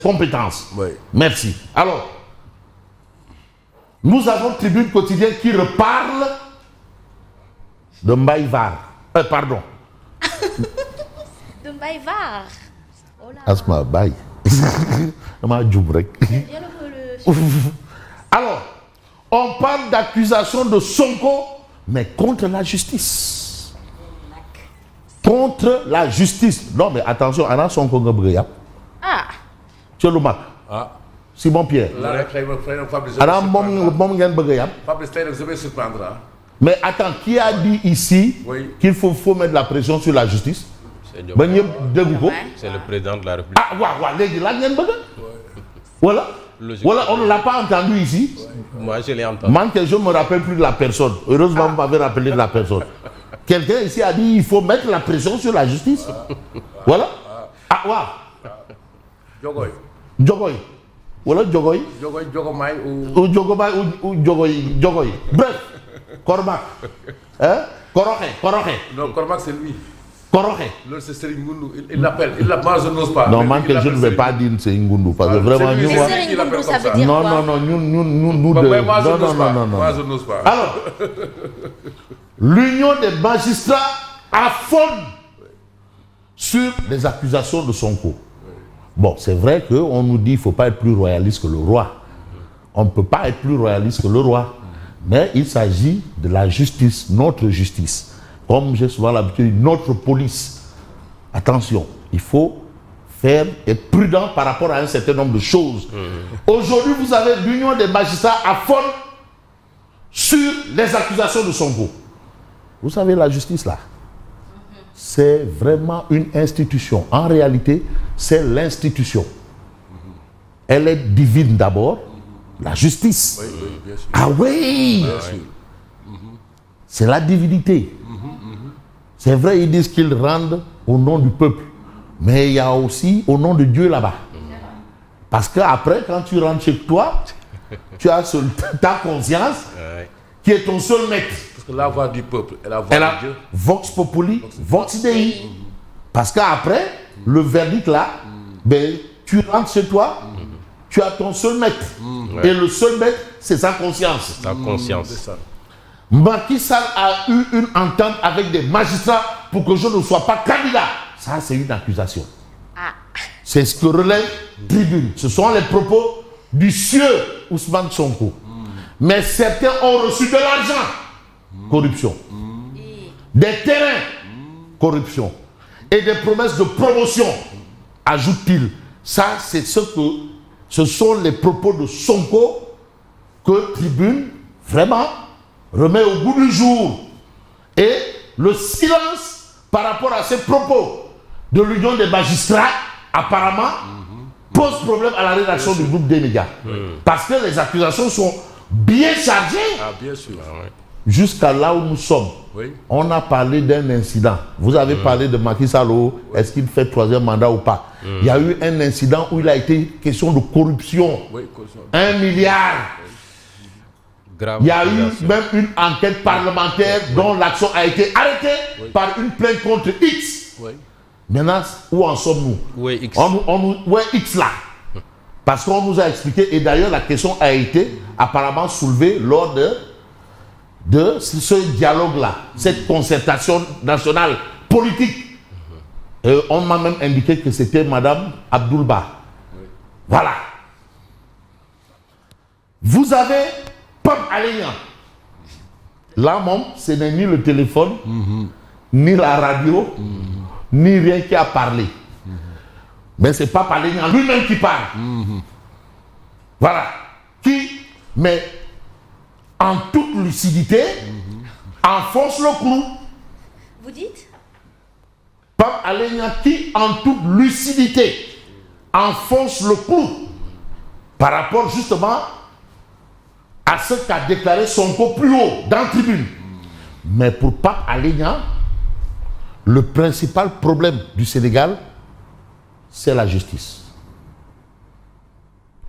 compétences. Oui. Merci. Alors, nous avons Tribune Quotidienne qui reparle de Mbaye-Var. Pardon. De Mbaye-Var. Oh là. Asma Baye. Alors, on parle d'accusation de Sonko, mais contre la justice. Contre la justice. Non, mais attention, Anna Sonko Gabriel. Ah. Tu es le Mac. Ah. Simon Pierre. Là, Fabrice, Anna Fabrice, je vais surprendre. Hein. mais attends, qui a dit ici Oui. qu'il faut mettre la pression sur la justice? C'est le C'est président de la République. Ah, voilà. Logique. Voilà, on ne l'a pas entendu ici. Moi, je l'ai entendu. Man, que je ne me rappelle plus de la personne. Heureusement, vous m'avez rappelé de la personne. Quelqu'un ici a dit qu'il faut mettre la pression sur la justice. Voilà. Ah, ouais. Jogoy. Djogoy. Voilà, Djogoy. Jogomay Ou Djogomay ou Djogoy. Djogoy. Bref. Cormac. Hein? Koroche. Non, Cormac, c'est lui. Koroche. L'autre, c'est Serigne Ngoundou. Il l'appelle. Moi, je n'ose pas. Non, man, que je ne vais pas dire c'est Ngoundou. Parce que vraiment, nous. Serigne Ngoundou, ça veut dire Non, quoi? non, non, nous deux. Moi, je Non, n'ose non, pas. non, non. Moi, je n'ose pas. Alors, l'Union des magistrats affonde sur les accusations de Sonko. Bon, c'est vrai qu'on nous dit qu'il ne faut pas être plus royaliste que le roi. On ne peut pas être plus royaliste que le roi. Mais il s'agit de la justice, notre justice. Comme j'ai souvent l'habitude, notre police. Attention, il faut être prudent par rapport à un certain nombre de choses. Aujourd'hui, vous avez l'Union des magistrats à fond sur les accusations de Sonko. Vous savez, la justice là, c'est vraiment une institution. En réalité, c'est l'institution. Elle est divine d'abord, la justice. Oui, bien sûr. Ah oui, Bien sûr. c'est la divinité. C'est vrai, ils disent qu'ils rendent au nom du peuple. Mais il y a aussi au nom de Dieu là-bas. Parce qu'après, quand tu rentres chez toi, tu as ta conscience qui est ton seul maître. Parce que la voix du peuple et la voix Elle a de Dieu. Vox Populi, Vox Dei. Parce qu'après, le verdict là, ben, tu rentres chez toi, tu as ton seul maître. Et le seul maître, c'est sa conscience. Ta conscience. C'est ça. Macky Sall a eu une entente avec des magistrats pour que je ne sois pas candidat. Ça, c'est une accusation. Ah. C'est ce que relève Tribune. Ce sont les propos du sieur Ousmane Sonko. Mais certains ont reçu de l'argent. Corruption. Des terrains. Corruption. Et des promesses de promotion. Ajoute-t-il. Ça, ce sont les propos de Sonko que Tribune, vraiment, remet au bout du jour. Et le silence par rapport à ces propos de l'Union des magistrats, apparemment, pose problème à la rédaction du groupe des médias. Parce que les accusations sont bien chargées. Ah, bien sûr. Jusqu'à là où nous sommes. Oui. On a parlé d'un incident. Vous avez parlé de Macky Sall, est-ce qu'il fait troisième mandat ou pas? Il y a eu un incident où il a été question de corruption. Oui, 1 milliard. Grave Il y a eu accusation. même une enquête parlementaire dont l'action a été arrêtée par une plainte contre X. oui. Maintenant, où en sommes-nous? Oui, X. Où est X là? Parce qu'on nous a expliqué, et d'ailleurs la question a été apparemment soulevée lors de ce dialogue-là, cette concertation nationale politique. On m'a même indiqué que c'était Madame Abdoulba. Voilà. Vous avez Pape Alé-Niang. Là, même, ce n'est ni le téléphone, ni la radio, ni rien qui a parlé. Mais c'est Pape Alé-Niang lui-même qui parle. Voilà. Qui, mais en toute lucidité, enfonce le clou. Vous dites? Pape Alé-Niang qui, en toute lucidité, enfonce le clou par rapport justement à ce qu'a déclaré Sonko plus haut dans la tribune. Mais pour Pape Alé-Niang, le principal problème du Sénégal, c'est la justice.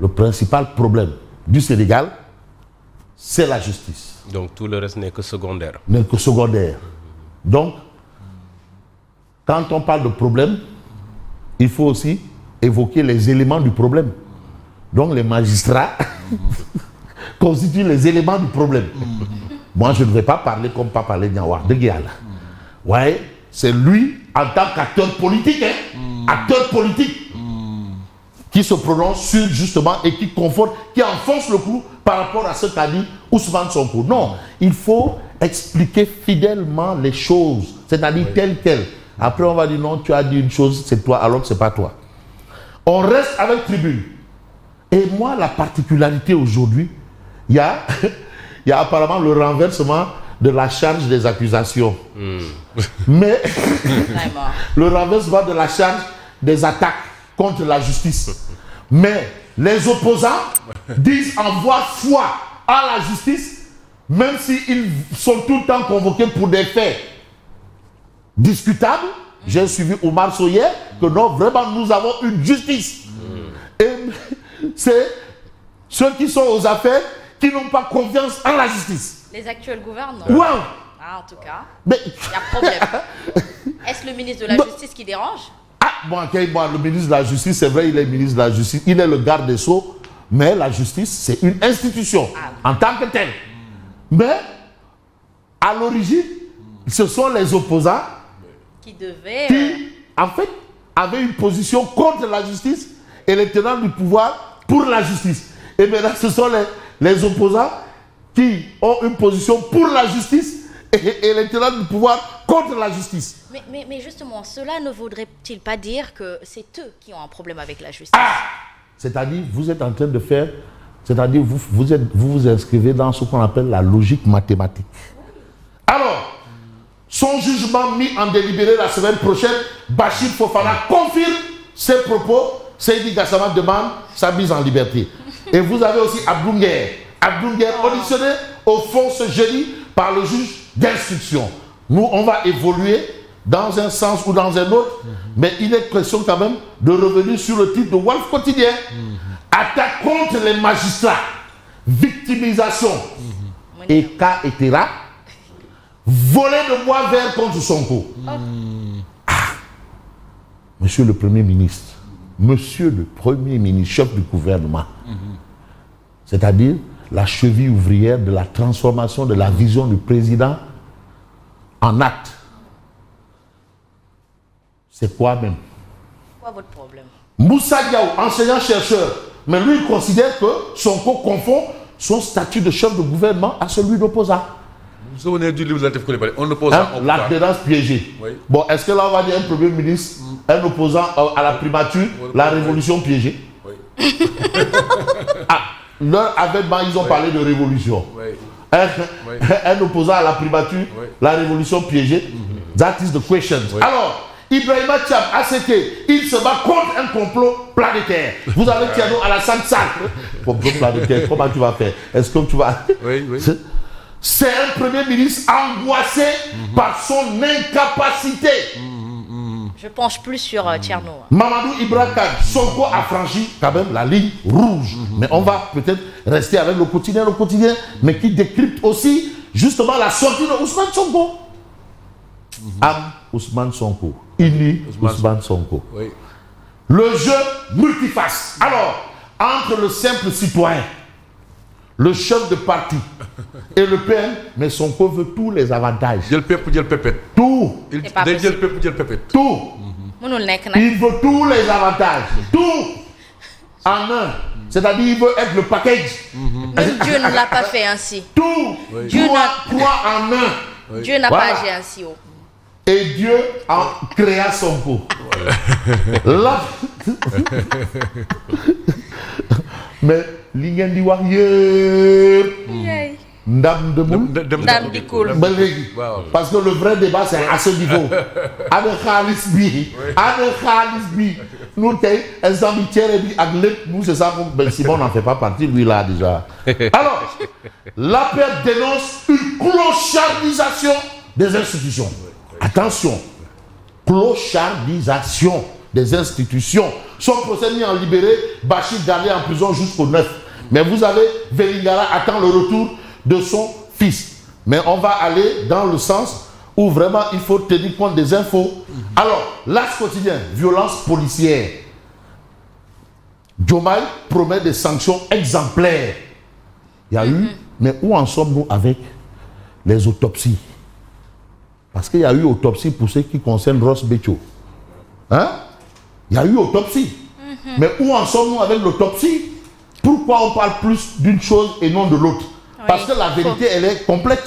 Le principal problème du Sénégal, c'est la justice. Donc tout le reste n'est que secondaire. N'est que secondaire. Donc, quand on parle de problème, il faut aussi évoqué les éléments du problème. Donc les magistrats constituent les éléments du problème. Moi, je ne vais pas parler comme Papa Léniawar de Guéala. Ouais, c'est lui, en tant qu'acteur politique, acteur politique, qui se prononce sur justement et qui conforte, qui enfonce le clou par rapport à ce qu'a dit Ousmane Sonko. Non, il faut expliquer fidèlement les choses, c'est-à-dire telles quelles. Après, on va dire non, tu as dit une chose, c'est toi, alors que ce n'est pas toi. On reste avec Tribune. Et moi, la particularité aujourd'hui, il y a apparemment le renversement de la charge des accusations. Mais le renversement de la charge des attaques contre la justice. Mais les opposants disent envoient foi à la justice, même s'ils sont tout le temps convoqués pour des faits discutables. J'ai suivi Omar Soyer que non, vraiment, nous avons une justice. Et c'est ceux qui sont aux affaires qui n'ont pas confiance en la justice. Les actuels gouvernants. Wow. Ah, en tout cas, Mais... il y a problème. Est-ce le ministre de la Justice qui dérange? Ah, bon, okay, bon, le ministre de la Justice, c'est vrai, il est ministre de la Justice, il est le garde des Sceaux, mais la justice, c'est une institution en tant que telle. Mais, à l'origine, ce sont les opposants qui devaient... qui, en fait, avaient une position contre la justice et les tenants du pouvoir pour la justice. Et maintenant, ce sont les opposants qui ont une position pour la justice et les tenants du pouvoir contre la justice. Mais justement, cela ne voudrait-il pas dire que c'est eux qui ont un problème avec la justice? Ah! C'est-à-dire, vous êtes en train de faire... C'est-à-dire, vous inscrivez dans ce qu'on appelle la logique mathématique. Alors, son jugement mis en délibéré la semaine prochaine, Bachir Fofana confirme ses propos. Seydi Gassama demande sa mise en liberté. Et vous avez aussi Abdou Nguer. Abdou Nguer auditionné au fond ce jeudi par le juge d'instruction. Nous, on va évoluer dans un sens ou dans un autre, mais il est question quand même de revenir sur le titre de Walf Quotidien. Attaque contre les magistrats, victimisation, et cas etc. Voler de bois vert contre Sonko. Monsieur le Premier ministre, chef du gouvernement, c'est-à-dire la cheville ouvrière de la transformation de la vision du président en acte. C'est quoi même? Quoi votre problème? Moussa Diaw, enseignant-chercheur, mais lui il considère que Sonko confond son statut de chef de gouvernement à celui d'opposant. Vous vous souvenez du livre de Latif Coulibaly, on opposant au pouvoir. L'adhérence piégée. Oui. Bon, est-ce que là on va dire un Premier ministre, un opposant à la primature, la révolution piégée? Oui. Ah, leur avènement, ils ont parlé de révolution. Oui. Un opposant à la primature, la révolution piégée. That is the question. Alors, Ibrahima Thiam, ACT, il se bat contre un complot planétaire. Vous avez Tiano Alassane Sall. Complot planétaire, comment tu vas faire? Est-ce que tu vas... Oui. C'est un Premier ministre angoissé par son incapacité. Je penche plus sur Tierno. Mamadou Ibra Kane, Sonko a franchi quand même la ligne rouge. Mais on va peut-être rester avec le quotidien, mais qui décrypte aussi justement la sortie de Ousmane Sonko. Ousmane Sonko. Ini Ousmane Sonko. Oui. Le jeu multiface. Alors, entre le simple citoyen, le chef de parti et le PM, mais Sonko veut tous les avantages. Dieu le peuple, Dieu le pépette. Tout. Il dit Dieu le peuple, Dieu le pépette. Tout. Il veut tous les avantages. Tout. En un. C'est-à-dire, il veut être le package. Même Dieu ne l'a pas fait ainsi. Tout. Dieu trois en un. Dieu n'a pas agi ainsi. Et Dieu a créé Sonko. Là. Mais l'ingénieur dit wax yépp ndam di cool. Parce que le vrai débat c'est à ce niveau. Ana xaalis bi nous tey exemple tiere bi ak lépp nous c'est ça Ben Simon n'en fait pas partie lui là déjà. Alors l'APR dénonce une clochardisation des institutions. Attention, clochardisation des institutions. Son procès mis en libéré, Bachir gardé en prison jusqu'au 9. Mais vous avez Vélingara attend le retour de son fils. Mais on va aller dans le sens où vraiment il faut tenir compte des infos. Alors, l'As quotidien, violence policière. Diomaye promet des sanctions exemplaires. Il y a eu, mais où en sommes-nous avec les autopsies? Parce qu'il y a eu autopsie pour ce qui concerne Ross Béthio. Hein? Il y a eu autopsie. Mais où en sommes-nous avec l'autopsie? Pourquoi on parle plus d'une chose et non de l'autre? Parce que la vérité, elle est complète.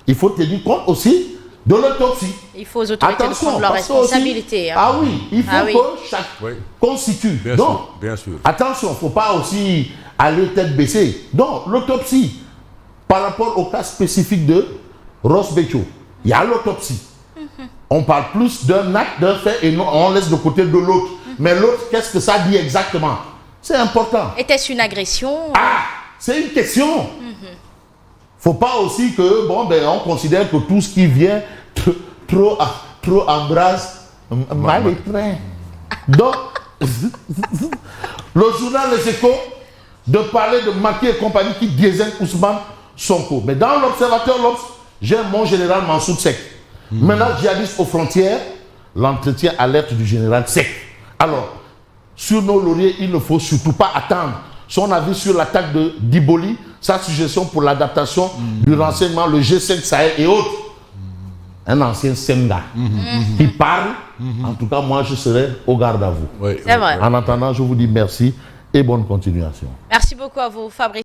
Il faut tenir compte aussi de l'autopsie. Il faut aux autorités de prendre leurs responsabilités. Ah oui, il faut que chaque constitue. Bien sûr. Attention, il ne faut pas aussi aller tête baissée. Donc, l'autopsie, par rapport au cas spécifique de Ross Béthio, il y a l'autopsie. On parle plus d'un acte, d'un fait, et non, on laisse de côté de l'autre. Mais l'autre, qu'est-ce que ça dit exactement? C'est important. Était-ce une agression? Ah, c'est une question. Faut pas aussi que, bon, ben, on considère que tout ce qui vient trop embrasse mal les trains. Donc, le journal Les Échos de parler de Macky et compagnie qui désigne Ousmane Sonko. Mais dans l'Observateur, j'ai mon général Mansour Seck. Maintenant, djihadiste aux frontières, l'entretien alerte du général Seck. Alors, sur nos lauriers, il ne faut surtout pas attendre son avis sur l'attaque de Diboli, sa suggestion pour l'adaptation du renseignement, le G5 Sahel et autres. Un ancien Semga qui parle. En tout cas, moi, je serai au garde à vous. C'est vrai. En attendant, je vous dis merci et bonne continuation. Merci beaucoup à vous, Fabrice.